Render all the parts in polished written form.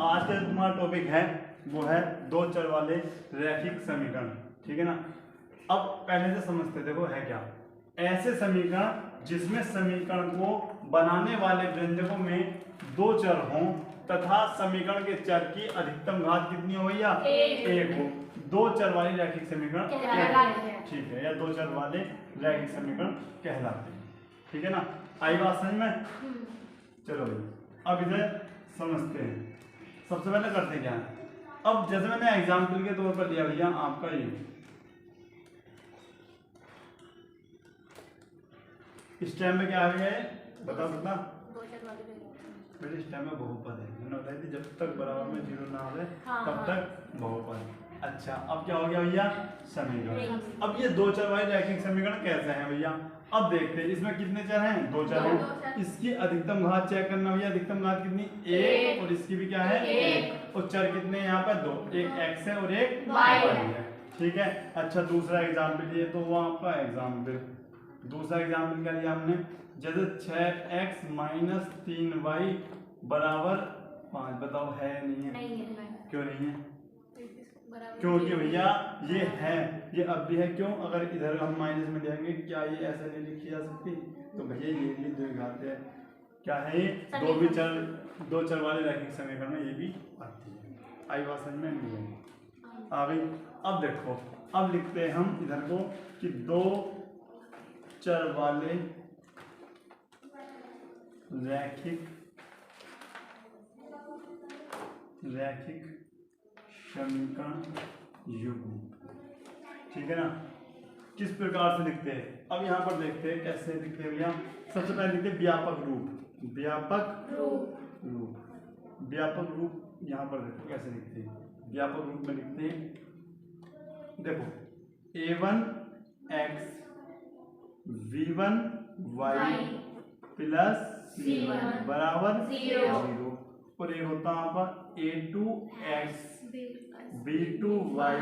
आज का जो तुम्हारा टॉपिक है वो है दो चर वाले रैखिक समीकरण, ठीक है ना। अब पहले से समझते, देखो है क्या, ऐसे समीकरण जिसमें समीकरण को बनाने वाले व्यंजकों में दो चर हों तथा समीकरण के चर की अधिकतम घात कितनी हो भैया, एक हो, दो चर वाले रैखिक समीकरण कहलाते हैं, ठीक है, या दो चर वाले रैखिक समीकरण कहलाते हैं, ठीक है ना। आई बात समझ में? चलो भाई अब इधर समझते हैं। सबसे पहले करते क्या है, अब जैसे मैंने एग्जाम्पल के तौर पर लिया भैया आपका ये, इस टाइम में क्या आ गया है बता सकता? मेरे इस टाइम में बहुपद है, मैंने बताई थी जब तक बराबर में जीरो ना आवे तब तक बहुपद। अच्छा अब क्या हो गया भैया, समीकरण। अब ये दो चर वाले रैखिक समीकरण कैसे हैं भैया, अब देखते हैं इसमें कितने चर हैं, दो चर हैं। इसकी अधिकतम घात चेक करना भैया, अधिकतम घात कितनी, एक, और इसकी भी क्या है एक, और चर कितने यहाँ पर दो, एक एक्स है और एक वाई है, ठीक है। अच्छा दूसरा एग्जाम्पल ये तो हुआ आपका एग्जाम्पल, दूसरा एग्जाम्पल क्या लिया हमने, जैसे 6x माइनस 3y बराबर 5, बताओ है नहीं है? नहीं है। क्यों नहीं है? क्योंकि भैया ये है, ये अब भी है, क्यों, अगर इधर हम माइनस में जाएंगे क्या ये ऐसे नहीं लिखी जा सकती, तो भैया ये भी दो घात है, क्या है ये, दो चर वाले रैखिक समीकरण में ये भी आती है। आई बात समझ में नहीं है? आ गई। अब देखो, अब लिखते हैं हम इधर को कि दो चर वाले रैखिक समीकरण युग्म, ठीक है ना। किस प्रकार से लिखते हैं, अब यहाँ पर देखते हैं कैसे लिखते हैं भैया। सबसे पहले लिखते हैं व्यापक रूप, व्यापक रूप यहाँ पर देखो कैसे लिखते हैं, व्यापक रूप में लिखते हैं, देखो a1x v1y प्लस c1 बराबर 0, और एक होता है आपका a2x b2y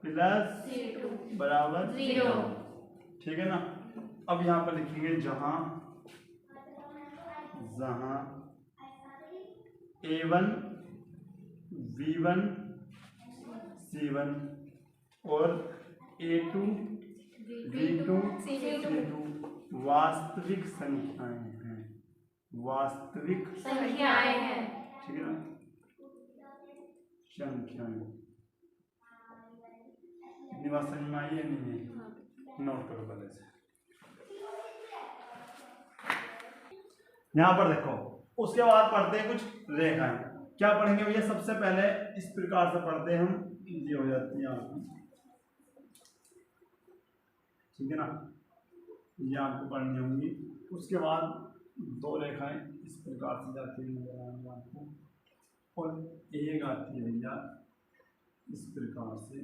प्लस c2 बराबर 0, ठीक है ना। अब यहाँ पर लिखेंगे जहां a1 v1 c1 और a2 v2 c2 वास्तविक संख्याएं हैं, वास्तविक संख्याएं हैं, ठीक है ना, संख्याएं। इतनी बात समझ में आई है नहीं है? नोट करो पहले से। यहां पर देखो, उसके बाद पढ़ते हैं कुछ रेखाएं। क्या पढ़ेंगे भैया, सबसे पहले इस प्रकार से पढ़ते हैं हम, ये हो जाती है आपकी, ठीक है ना, ये आपको पढ़नी होंगी। उसके बाद दो रेखाएं इस प्रकार से जाती है नजर आएंगी आपको, और एक आती है भैया इस प्रकार से,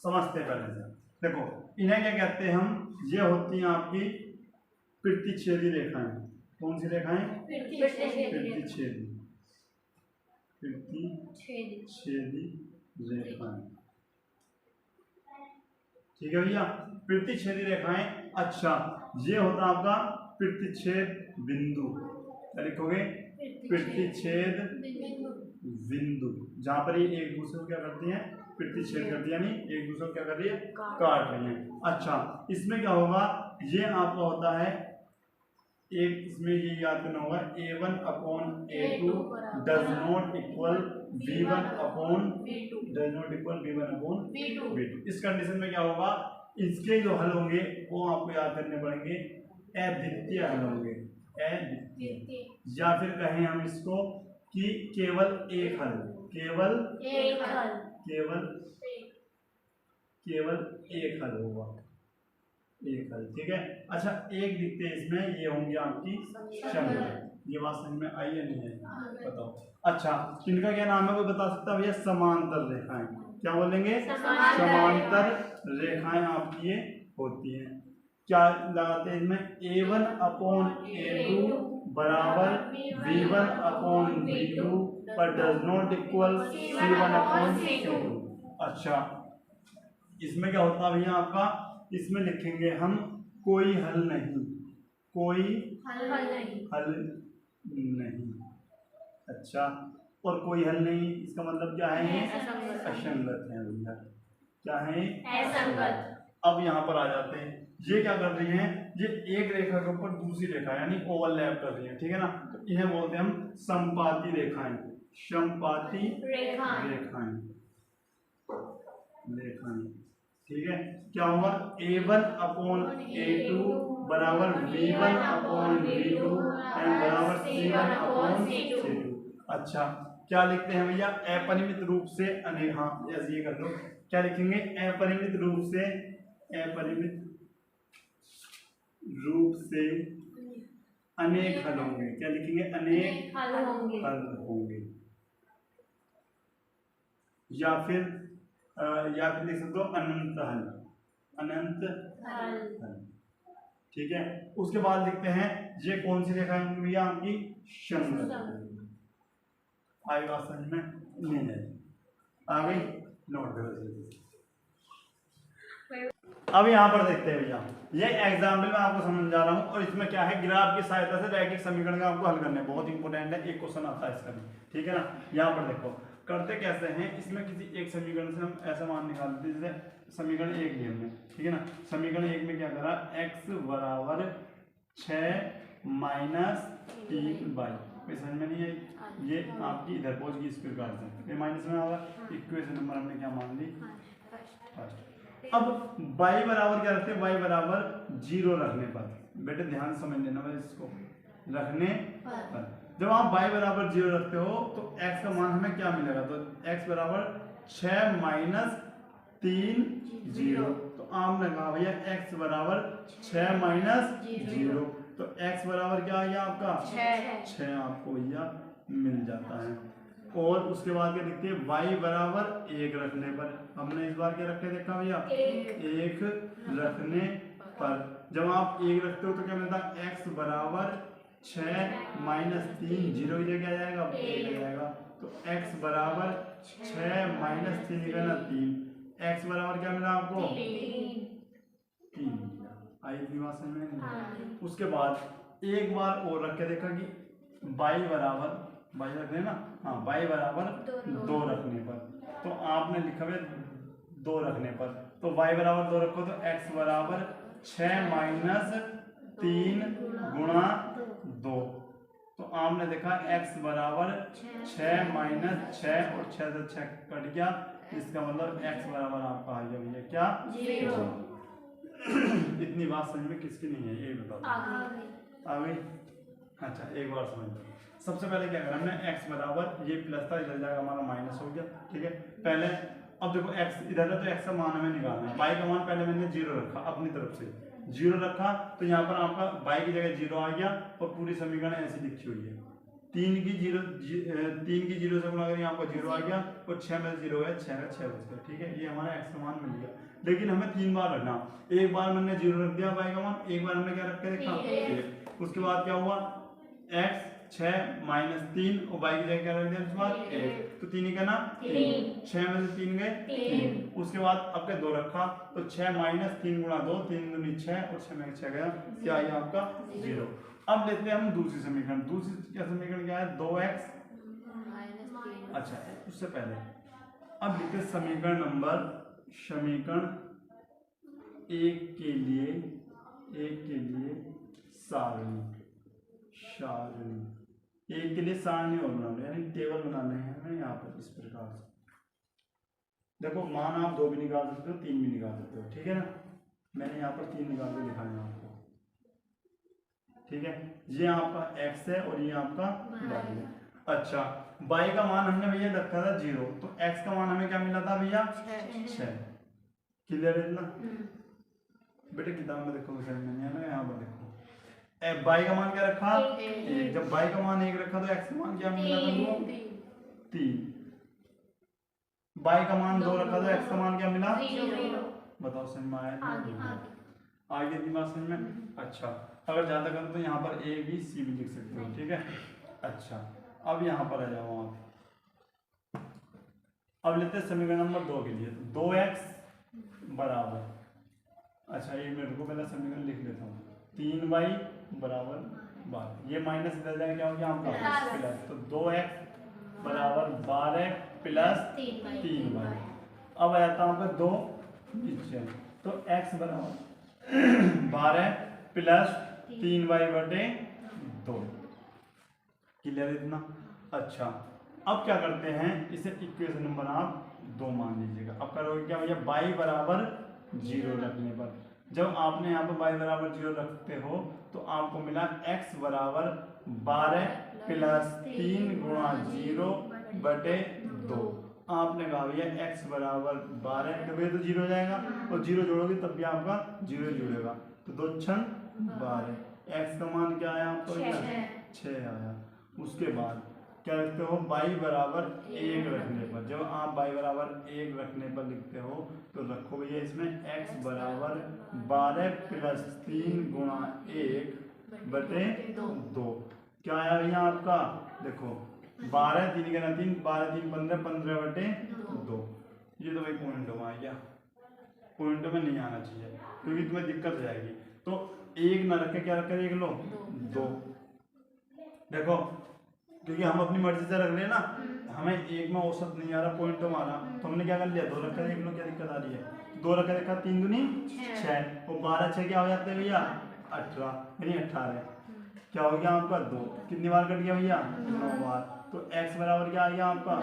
समझते पहले से। देखो इन्हें क्या कहते हैं हम, ये होती हैं आपकी प्रतिच्छेदी रेखाएं। कौन सी रेखाएं? प्रतिच्छेदी रेखाएं, ठीक है भैया, प्रतिच्छेदी रेखाएं। अच्छा ये होता है आपका प्रतिच्छेद बिंदु, क्या लिखोगे, प्रतिच्छेद बिंदु, जहां पर ये एक दूसरे को क्या करती हैं, प्रतिच्छेद करती है, यानी एक दूसरे को क्या कर रही है, काट रही है। अच्छा इसमें क्या होगा, ये आपका होता है एक, इसमें ये याद करना होगा a1 upon a2 does not equal b1 upon b2। इस कंडीशन में क्या होगा, इसके जो हल होंगे वो आपको याद करने पड़ेंगे, अद्वितीय हल होंगे, अद्वितीय, या फिर कहें हम इसको कि केवल एक हल, केवल एक हल होगा, एक हल, ठीक है। अच्छा एक लिखते हैं इसमें, ये होंगे आपकी संख्या। ये बात समझ में आई है नहीं है, बताओ। अच्छा इनका क्या नाम है वो बता सकता भैया, समांतर रेखाएं। क्या बोलेंगे, समांतर रेखाएं आपकी ये होती हैं। क्या लगाते हैं इसमें, a1 अपॉन a2 बराबर v1 अपॉन v2 पर does not equal c1 upon c2। अच्छा इसमें क्या होता है भैया आपका, इसमें लिखेंगे हम कोई हल नहीं, कोई हल नहीं। अच्छा, और कोई हल नहीं इसका मतलब क्या है? असंगत है भैया। क्या है? असंगत। अब यहाँ पर आ जाते हैं, ये क्या कर रही हैं? ये एक रेखा के ऊपर दूसरी रेखा यानी ओवरलैप कर रही है, ठीक है ना। तो इन्हें बोलते हैं हम समपाती रेखाएं, समपाती रेखाएं, ठीक है। क्या होगा? A1 अपॉन A2 बराबर B1 अपॉन B2 एंड बराबर C1 अपॉन C2। अच्छा, क्या लिखते हैं भैया? अपरिमित रूप से अनेक, हाँ ऐसे ये कर लो। क्या लिखेंगे? अपरिमित रूप से, अपरिमित रूप से अनेक हल होंगे। क्या लिखेंगे? अनेक हल होंगे। या फिर लिख सकते हो अनंत हल, अनंत हल, ठीक है। उसके बाद लिखते हैं ये कौन सी रेखा है भैया? आपकी संगत। आई बात समझ में? नहीं है, आ गई? नोट करो। अब यहाँ पर देखते हैं भैया, ये एग्जाम्पल में आपको समझा रहा हूँ और इसमें क्या है, ग्राफ की सहायता से रैखिक समीकरण का आपको हल करना है। बहुत इंपॉर्टेंट है, एक क्वेश्चन आता है इसका भी, ठीक है ना। यहाँ पर देखो करते कैसे हैं, इसमें किसी एक समीकरण से हम ऐसा मान निकालते हैं जैसे समीकरण 1 लिए हमने, ठीक है ना। समीकरण 1 में क्या करा? x बराबर 6 माइनस 3y, कोई समझ में नहीं आई? ये आपकी इधर पहुंच गई इस प्रकार से, ये माइनस में होगा। इक्वेशन नंबर हमने क्या मान ली? फर्स्ट। अब y बराबर क्या रखते हैं? y बराबर 0 रखने पर, बेटे ध्यान समझ लेना भाई, इसको रखने पर जब आप y बराबर 0 रखते हो तो x का मान हमें क्या मिलेगा? तो x बराबर 6 माइनस 3 0। तो आपने कहा भैया x बराबर 6 माइनस 0, तो x बराबर क्या आ गया आपका? 6 आपको भैया मिल जाता है। और उसके बाद क्या लिखते हैं? y बराबर 1 रखने पर, हमने इस बार क्या रख के देखा भैया? 1 रखने पर जब आप 1 रखते हो तो क्या मिलता है? x बराबर 6 माइनस 3 0 ही जगह आ जाएगा, 1 आ जाएगा। तो x बराबर 6 माइनस 3 निकलना 3, x बराबर क्या मिला आपको? 3। आई इतनी बात समझ में? उसके बाद एक बार और रख के देखा कि y बराबर, y रख देना, हाँ y बराबर 2 रखने पर, तो आपने लिखा है 2 रखने पर, तो y बराबर 2 रखो तो x बराबर 6 माइनस 3 गुणा 2, तो आपने देखा x बराबर 6 माइनस 6 और 6 से 6 कट गया, इसका मतलब x बराबर आपका आ गया भैया क्या? 0। इतनी बात समझ में किसकी नहीं है ये बताओ? आ गई? अच्छा एक बार समझ लो। सबसे पहले क्या करा हमने? x बराबर, ये प्लस था इधर जाकर हमारा माइनस हो गया, ठीक है। पहले अब देखो x इधर है तो x का मान हमें निकालना है। y का मान पहले मैंने 0 रखा, अपनी तरफ से 0 रखा, तो यहाँ पर आपका y की जगह 0 आ गया और पूरी समीकरण ऐसी लिखी हुई है। 3 की 0 से गुणा करें, आपका 0 आ गया और 6 में 0 है, 6 का 6 बच गया, ठीक है। ये हमारा x का मान मिल गया, लेकिन हमें 3 बार रखना। एक बार मैंने 0 रख दिया y का मान, एक बार हमने क्या रख के देखा? उसके बाद क्या हुआ? x 6 माइनस 3 और y की जगह क्या रख दिया? उसके बाद 1, तो 3 ही कहना 3, 6 में से 3 गए 3। उसके बाद अब 2 रखा तो 6 माइनस 3 गुणा 2, 3 दूनी 6 और 6 में 6 गया, क्या आया आपका? 0। अब लेते हैं हम दूसरी समीकरण। दूसरी क्या समीकरण क्या है? 2x, अच्छा उससे पहले अब लिखते हैं समीकरण नंबर, समीकरण 1 के लिए सारणी, एक के लिए सारणी और बनाना यानी टेबल बनाने हैं हमें यहाँ पर इस प्रकार से। देखो मान आप 2 भी निकाल सकते हो, 3 भी निकाल सकते हो, ठीक है ना। मैंने यहाँ पर 3 निकाल के दिखाया आपको, ठीक है। ये आपका x है और ये आपका y है। अच्छा y का मान हमने भैया रखा था 0, तो x का मान हमें क्या मिला था भैया? 6। क्लियर है ना बेटे? किताब में देखो मैंने है ना, यहाँ पर देखो y का मान क्या रखा? 1। जब y का मान 1 रखा तो x का मान क्या मिला था? 3। y का मान 2 रखा तो x का मान क्या मिला? 0। बताओ समझ में आया? आगे की बात समझ में? अच्छा अगर ज्यादा करो तो यहाँ पर a b c भी लिख सकते हो, ठीक है। अच्छा अब यहाँ पर आ जाओ आप, अब लेते हैं समीकरण नंबर 2 के लिए। 2x बराबर, अच्छा एक मिनट को पहले समीकरण लिख लेता हूँ। 3y बराबर 12, ये माइनस इधर जाएगा क्या हो गया आपका प्लस, तो 2x बराबर 12 प्लस 3y। अब आता हूँ आपका 2 नीचे, तो x बराबर 12 प्लस 3y बटे 2। क्लियर इतना? अच्छा अब क्या करते हैं, इसे इक्वेशन नंबर आप 2 मान लीजिएगा। अब करोगे क्या भैया, y बराबर 0 रखने पर, जब आपने यहाँ पर y बराबर 0 रखते हो तो आपको मिला x बराबर 12 प्लस 3 गुणा 0 बटे 2। आपने कहा भैया x बराबर 12, तो ये तो 0 हो जाएगा और 0 जोड़ोगे तब भी आपका 0 जुड़ेगा, तो 2 छन 12, x का मान क्या आया आपको 6 आया। उसके बाद क्या रखते हो, y बराबर 1 रखने पर, जब आप y बराबर 1 रखने पर लिखते हो तो रखो भैया इसमें x बराबर 12 प्लस 3 गुणा 1 बटे 2। क्या आया भैया आपका, देखो 12 3 का 3, 12 3 15, 15 बटे 2। ये तो भाई पॉइंट में आ गया, पॉइंट में नहीं आना चाहिए क्योंकि तुम्हें दिक्कत हो जाएगी। तो 1 ना रखे, क्या रखे, 1 लो 2। देखो क्योंकि हम अपनी मर्जी से रख रहे हैं ना, हमें 1 में औसत नहीं आ रहा, पॉइंट तो मारा, तो हमने क्या कर लिया 2 रखा, 1 लो, क्या दिक्कत आ रही है, 2 रखा देखा, 3 दूनी 6 और 12 6 क्या हो जाते हैं भैया 18, यानी 18। क्या हो गया आपका 2, कितनी बार कट गया भैया 9 बार, तो x बराबर क्या आ गया आपका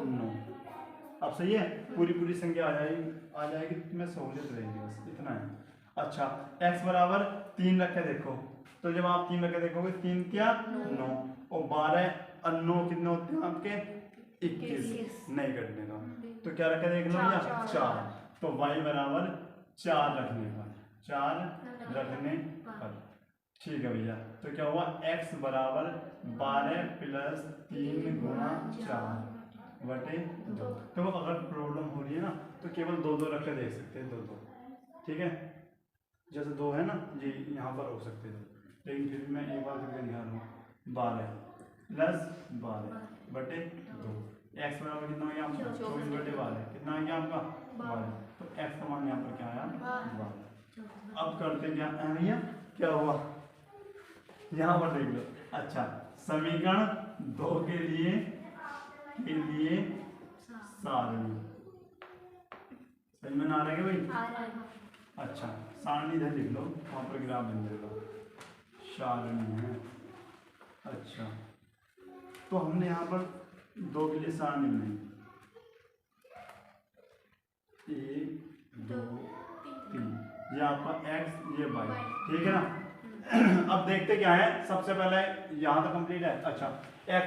9। अब सही है, पूरी संख्या आ जाएगी, तुम्हें सहूलियत रहेगी, बस इतना है। अच्छा x बराबर 3 रखे देखो, तो जब आप 3 रखे देखोगे 3 क्या 9 और 12 और 9 कितने होते हैं आपके 21, नहीं कटने का, तो क्या रखे देख लो भैया 4, तो y बराबर 4 रखने पर, 4 रखने पर, ठीक है भैया। तो क्या हुआ x बराबर 12 प्लस 3 गुणा 4 बटे 2। तो अगर प्रॉब्लम हो रही है ना तो केवल 2 रख के देख सकते हैं, 2, ठीक है, जैसे 2 है ना जी, यहाँ पर हो सकते हैं, लेकिन फिर मैं एक बार करके दिखा रहा हूँ, 12 प्लस 12 बटे 2, x बराबर कितना हो गया आपका 24 बटे 12, कितना आ गया आपका 12, तो x का मान यहाँ पर क्या आया 12। अब करते क्या है भैया, क्या हुआ यहाँ पर देख लो। अच्छा समीकरण 2 के लिए सारणी, समझ में ना आ रहा है भाई? अच्छा सारणी इधर लिख लो, वहाँ पर ग्राफ बन जाएगा, सारणी है। अच्छा तो हमने यहाँ पर 2 के लिए सारणी बनाई, 1 2 3, ये आपका x ये y, ठीक है ना। अब देखते क्या है, सबसे पहले यहाँ तक कंप्लीट है। अच्छा x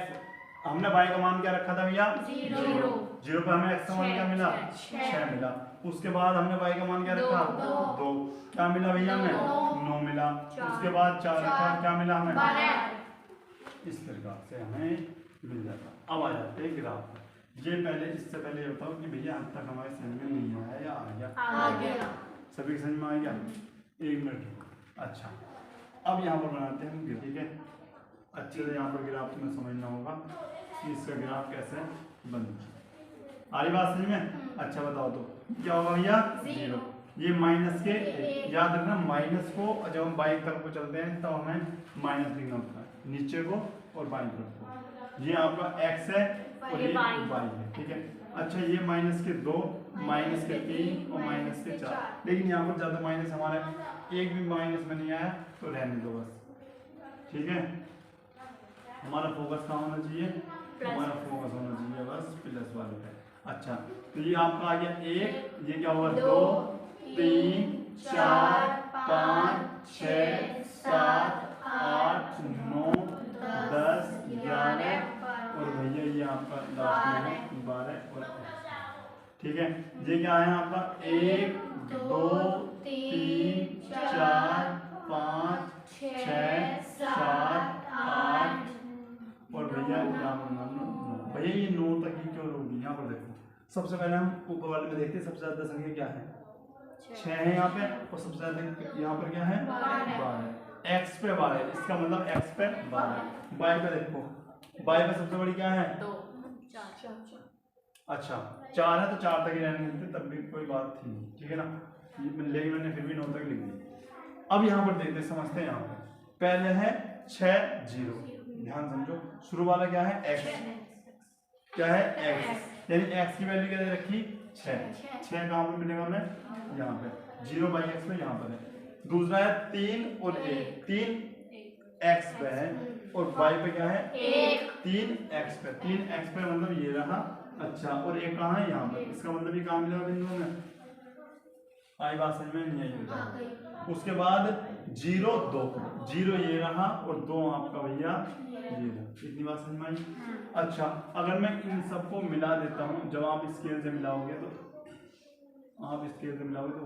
हमने y का मान क्या रखा था भैया 0 पे, हमें x का मान क्या मिला 6 मिला। उसके बाद हमने y का मान क्या रखा 2, क्या मिला भैया हमें 9 मिला। उसके बाद 4 रखा, क्या मिला हमें 12। इस प्रकार से हमें मिल जाता। अब आ जाते हैं ग्राफ। ये पहले इससे पहले ये बताओ कि भैया अब तक हमारे समझ में नहीं आया या आ गया? सभी समझ में आ गया? 1 मिनट। अच्छा अब यहाँ पर बनाते हैं, ठीक है, अच्छे से यहाँ पर ग्राफ तुम्हें समझना होगा कि इसका ग्राफ कैसे बनता है। आ रही बात समझ में? अच्छा बताओ तो क्या होगा भैया 0, ये माइनस के, याद रखना माइनस को जब हम बाईं तरफ को चलते हैं तो हमें माइनस लिखना होता है, नीचे को और बाईं तरफ को। ये आपका x है और ये y है, ठीक है। अच्छा ये माइनस के 2, माइनस के 3 और माइनस के 4, लेकिन यहाँ पर ज़्यादा माइनस हमारा एक भी माइनस में नहीं आया तो रहने दो बस, ठीक है। हमारा फोकस कहाँ होना चाहिए, हमारा फोकस होना चाहिए बस प्लस वाले पे। अच्छा तो ये आपका आ गया 1, ये क्या हुआ 2 3 4 5 6 7 8 9 10 11 और भैया ये आपका लास्ट में 12 और, ठीक है। ये क्या है आपका 1 2 3 4 5 6 7 8 और भैया भैया ये 9 तक ही क्यों रोगी। यहाँ पर देखो सबसे पहले हम ऊपर वाले में देखते हैं, सबसे ज्यादा संख्या क्या है 6 है यहाँ पे, और सबसे ज्यादा यहाँ पर क्या है 12। x पे 12, इसका मतलब x पे 12। y पे देखो, y पे सबसे बड़ी क्या है 2 4। अच्छा 4 है तो 4 तक ही रहने देते, तब भी कोई बात थी, ठीक है ना। लेकिन मैंने फिर भी 9 तक लिख दी। अब यहाँ पर देखते समझते हैं। यहाँ पर पहले है 6 0, ध्यान समझो। शुरू वाला क्या है x, क्या है x, यानी x की वैल्यू क्या दे रखी 6 कहाँ पर मिलेगा हमें यहाँ पे 0/x में यहाँ पर है। दूसरा है 3 और 1, 3 x पे है और y पे क्या है 3x पे, 3x पे मतलब ये रहा। अच्छा और एक कहाँ है यहाँ पे, इसका मतलब ये कहाँ मिलेगा बिंदुओं में, आई बात समझ में नहीं आई। उसके बाद 0 2, 0 ये रहा और 2 आपका भैया ये रहा, इतनी बात समझ में आई। अच्छा अगर मैं इन सबको मिला देता हूँ, जब आप स्केल से मिलाओगे तो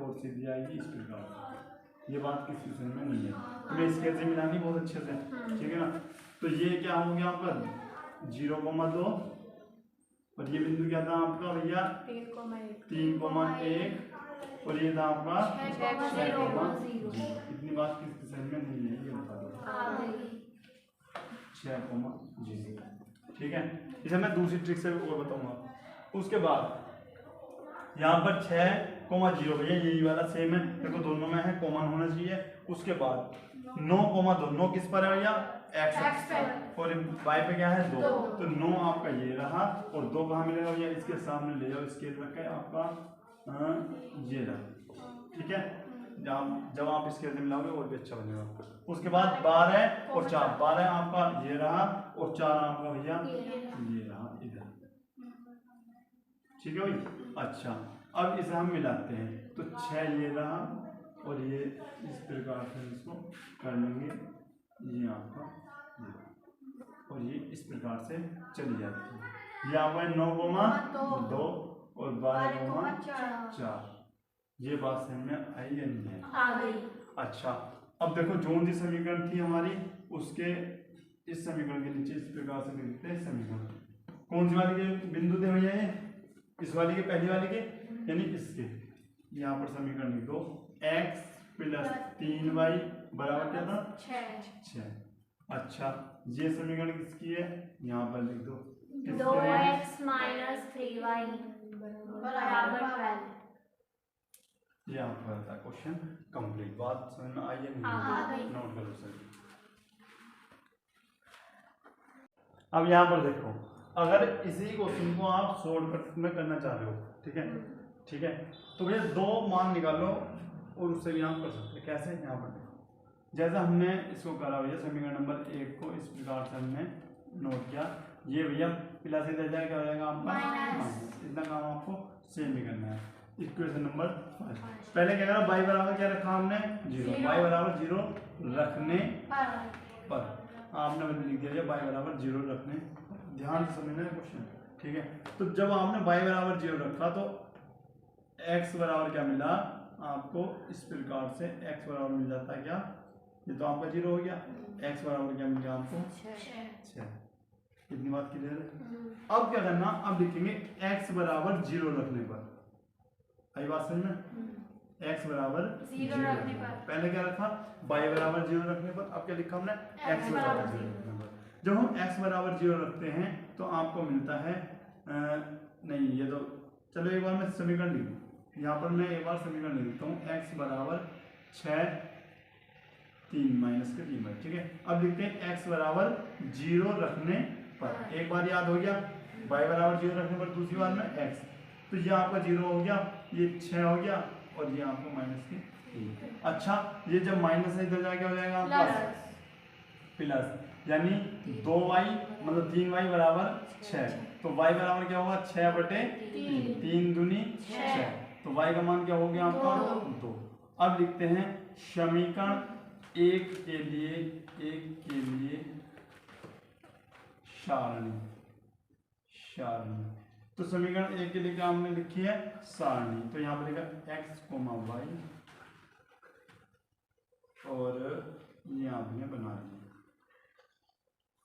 और सीधी आएगी इस प्रकार। ये बात किसी समझ में नहीं है, तुम्हें स्केल से मिलानी बहुत अच्छे से, ठीक है ना। तो ये क्या हो गया आपका 0,2 और ये बिंदु क्या था आपका भैया 3,1 और ये था आपका 6,0। इतनी बात किसकी समझ में नहीं है ये बता दो, 6,0। ठीक है, इसे मैं दूसरी ट्रिक से भी और बताऊंगा। उसके बाद यहाँ पर 6,0 भैया यही वाला सेम है, देखो दोनों में है, कॉमन होना चाहिए। उसके बाद 9,2, 9 किस पर है भैया x पर और y पे क्या है 2, तो 9 आपका ये रहा और 2 कहाँ मिलेगा भैया इसके सामने ले जाओ, स्केल रख के आपका ये रहा, ठीक है। जब आप स्केल से मिलाओगे और भी अच्छा बनेगा। उसके बाद 12 और 4, 12 आपका ये रहा और 4 आपका भैया ये रहा इधर, ठीक है भाई। अच्छा अब इसे हम मिलाते हैं तो 6 ये रहा और ये इस प्रकार से इसको कर लेंगे, ये आपका और ये इस प्रकार से चली जाती है। ये आपका 9,2 और 12,4। ये बात समझ में आई या नहीं है? आ गई। अच्छा अब देखो जो सी समीकरण थी हमारी उसके इस समीकरण के नीचे इस प्रकार से लिखते हैं समीकरण। कौन सी वाली के बिंदु थे भैया ये, इस वाली के पहली वाली के यानी इसके, यहाँ पर समीकरण लिख दो x + 3y बराबर क्या था 6। अच्छा ये समीकरण किसकी है, यहाँ पर लिख दो 2x - 3y बराबर 12। ये आपका था क्वेश्चन कंप्लीट। बात समझ में आई है नहीं? नोट करो सर। अब यहाँ पर देखो, अगर इसी क्वेश्चन को आप शॉर्टकट में करना चाह रहे हो, ठीक है, ठीक है, तो भैया 2 मान निकालो और उससे भी आप कर सकते हैं। कैसे, यहाँ पर देखो जैसा हमने इसको करा भैया समीकरण नंबर 1 को इस प्रकार से हमने नोट किया। ये भैया प्लस इधर जाए क्या हो जाएगा आपका माइनस, इतना काम आपको सेम ही करना है। इक्वेशन नंबर 5 पहले क्या करा, y बराबर क्या रखा हमने 0, y बराबर 0 रखने पर आपने लिख दिया y बराबर 0 रखने, ध्यान से समझना है क्वेश्चन, ठीक है। तो जब आपने y बराबर 0 रखा तो x बराबर क्या मिला आपको इस प्रकार से, x बराबर मिल जाता है क्या, ये तो आपका 0 हो गया, x बराबर क्या मिल गया आपको 6। इतनी बात क्लियर है। अब क्या करना, अब लिखेंगे x बराबर 0 रखने पर, आई बात समझ में, x बराबर 0 रखने पर। पहले क्या रखा y बराबर 0 रखने पर, अब क्या लिखा हमने x बराबर 0 रखने पर। जब हम x बराबर 0 रखते हैं तो आपको मिलता है नहीं ये तो चलो एक बार मैं समीकरण लिख दूँ, यहाँ पर मैं एक बार समीकरण लिख देता हूँ x बराबर 6 3 माइनस के 3 बार, ठीक है। अब लिखते हैं x बराबर 0 रखने पर, एक बार याद हो गया y बराबर 0 रखने पर, दूसरी बार में x, तो ये आपका 0 हो गया, ये 6 हो गया और ये आपका माइनस के 3। अच्छा ये जब माइनस है इधर जाके हो जाएगा आपका प्लस, यानी 2y मतलब 3y बराबर 6, तो y बराबर क्या होगा 6/3, 3 दूनी 6, तो y का मान क्या हो गया आपका 2। अब लिखते हैं समीकरण 1 के लिए सारणी, तो समीकरण 1 के लिए क्या हमने लिखी है सारणी, तो यहाँ पर लिखा x, y और ये आपने बना लिया,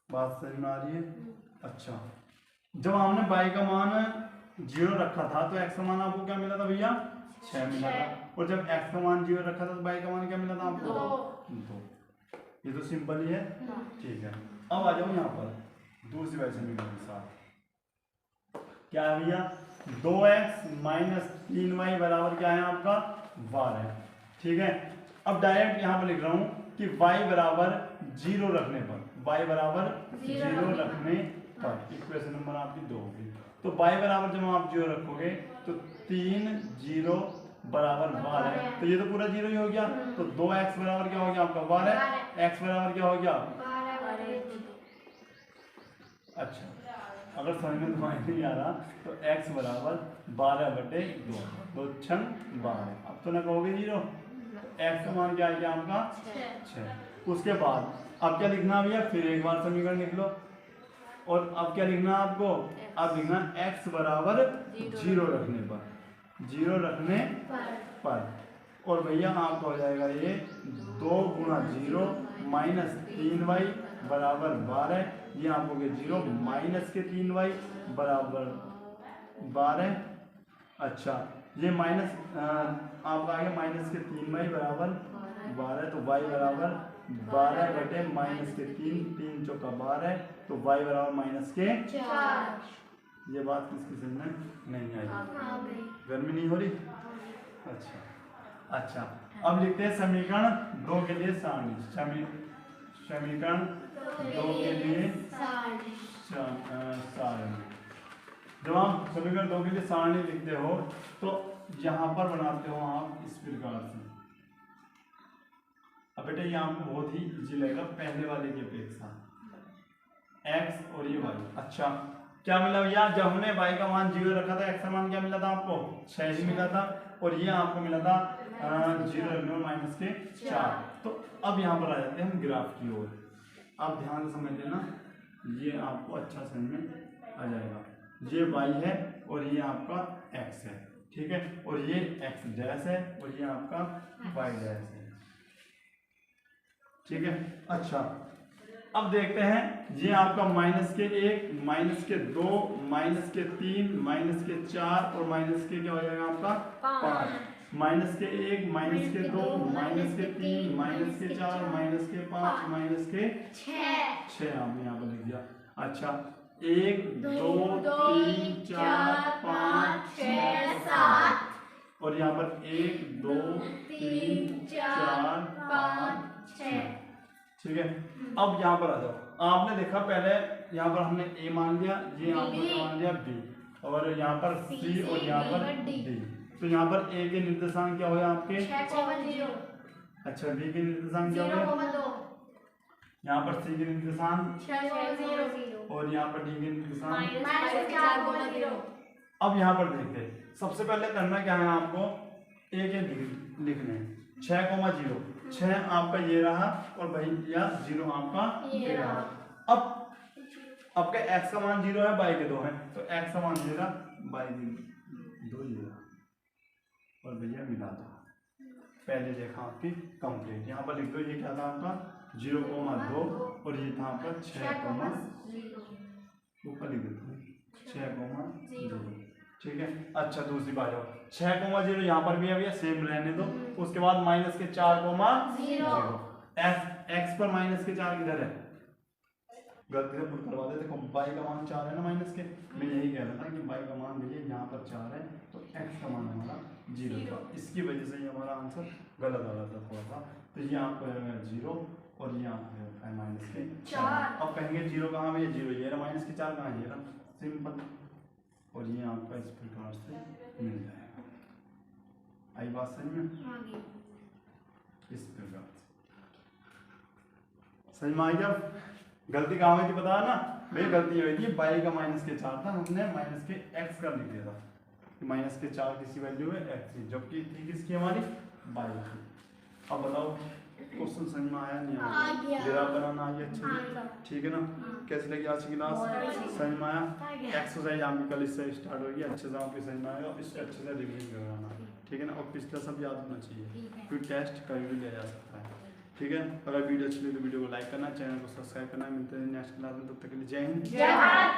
बात समझ में आ रही है। अच्छा जब हमने y का मान 0 रखा था तो x का मान आपको क्या मिला था भैया 6 मिला था, और जब x का मान 0 रखा था तो y का मान क्या मिला था आपको 2। ये तो सिंपल ही है, ठीक है। अब आ जाओ यहाँ पर दूसरी वाली समीकरण के साथ, क्या है भैया 2x - 3y बराबर क्या है आपका 12। ठीक है, अब डायरेक्ट यहाँ पर लिख रहा हूँ कि y बराबर 0 रखने पर, y बराबर 0 रखने पर इक्वेशन नंबर आपकी 2 होगी। तो y बराबर जब आप 0 रखोगे तो 3 0 बराबर 12, तो ये तो पूरा 0 ही हो गया। तो 2x बराबर क्या हो गया आपका 12, x बराबर क्या हो गया। अच्छा, अगर समझ में नहीं आ रहा तो x बराबर 12/2, 2 छंग 12। अब तो ना कहोगे 0, x का मान क्या आ गया आपका 6। उसके बाद अब क्या लिखना भैया, फिर एक बार समीकरण लिख लो। और अब क्या लिखना आपको, अब लिखना x बराबर 0 रखने पर, 0 रखने पर। और भैया आपका हो जाएगा ये 2 गुणा 0 माइनस 3y बराबर 12। ये आप हो गए 0 माइनस के 3y बराबर 12। अच्छा, ये माइनस आपका आ गया माइनस के 3y बराबर 12, तो y बराबर 12 माइनस के 3, 3 चौका 12, तो y बराबर माइनस के 4। ये बात किसकी समझ में नहीं आई, गर्मी नहीं हो रही। अच्छा, अब लिखते हैं समीकरण 2 के लिए सारणी। समीकरण 2 के लिए सारणी। जब आप समीकरण 2 के लिए सारणी लिखते हो तो यहाँ पर बनाते हो आप इस प्रकार से। अब बेटे ये आपको बहुत ही इजी लगेगा पहले वाले की अपेक्षा, x और ये y। अच्छा, क्या मिला भैया, जब हमने y का मान 0 रखा था x का मान क्या मिला था आपको 6 ही मिला था, और ये आपको मिला था 0 रखने माइनस के 4। तो अब यहाँ पर आ जाते हैं हम ग्राफ की ओर। आप ध्यान से समझ लेना, ये आपको अच्छा समझ में आ जाएगा। ये y है और ये आपका x है, ठीक है, और ये x डैश है और ये आपका y डैश है, ठीक है। अच्छा, अब देखते हैं, ये आपका माइनस के 1, माइनस के 2, माइनस के 3, माइनस के 4 और माइनस के क्या हो जाएगा आपका 5। माइनस के 1, माइनस के 2, माइनस के 3, माइनस के 4, माइनस के 5, माइनस के 6 आपने यहाँ पर लिख दिया। अच्छा, 1 2 3 4 5 6 7, और यहाँ पर 1 2 3 4 5 6, ठीक है। अब यहाँ पर आ जाओ, आपने देखा पहले यहाँ पर हमने a मान लिया, ये आपने मान लिया b, और यहाँ पर c और यहाँ पर d। तो यहाँ पर a के निर्देशांक क्या हुए आपके 6,0। अच्छा, b के निर्देशांक क्या हुए 0,2। यहाँ पर c के निर्देशांक 6,0 और यहाँ पर d के निर्देशांक -4,0। अब यहाँ पर देखते हैं, सबसे पहले करना क्या है आपको, a के लिखने 6,0, 6 आपका ये रहा और भैया 0 आपका ये रहा। अब आपका x का मान 0 है, y के 2 है, तो x का मान 0 y के 2 0, और भैया मिला दो। पहले देखा आपकी कंप्लीट, यहाँ पर लिख दो, ये क्या था आपका 0,2 और ये था आपका 6,0, ऊपर लिख देते 6,0, ठीक है। अच्छा, दूसरी बात जाओ, 6,0 यहाँ पर भी है, सेम रहने दो। उसके बाद माइनस के 4,0, x पर माइनस के 4 किधर है, गलती से पुट करवा दे। देखो y का मान 4 है ना माइनस के, मैं यही कह रहा था कि y का मान भैया यहाँ पर 4 है, तो x का मान हमारा 0 था, इसकी वजह से ये हमारा आंसर गलत आ रहा था थोड़ा सा। तो ये आपको है 0 और ये आपको है माइनस के 4। अब कहेंगे 0 कहाँ है, 0 ये रहा, माइनस के 4 कहाँ है, ये रहा, सिंपल। और ये आपका इस प्रकार से मिल जाएगा। आई बात समझ में, इस प्रकार से समझ में आई। जब गलती कहाँ हुई थी पता है ना भैया, गलती हुई थी y का माइनस के 4 था, हमने माइनस के x का लिख दिया था, माइनस के 4 किसी वैल्यू है x की, जबकि थी किसकी हमारी y की। अब बताओ क्वेश्चन समझ में आया नहीं आया, ग्राफ बनाना आ गया अच्छे से, ठीक है ना। कैसी लगी आज की क्लास, समझ में आया। एक्सरसाइज आपकी कल इससे स्टार्ट होगी, अच्छे से आपकी समझ में आएगा, इससे अच्छे से रिवीजन करवाना, ठीक है ना। और पिछला सब याद होना चाहिए, फिर टेस्ट कभी भी लिया जा सकता है, ठीक है। अगर वीडियो अच्छी लगी तो वीडियो को लाइक करना, चैनल को सब्सक्राइब करना। मिलते हैं नेक्स्ट क्लास में, तब तक के लिए जय हिंद, जय भारत।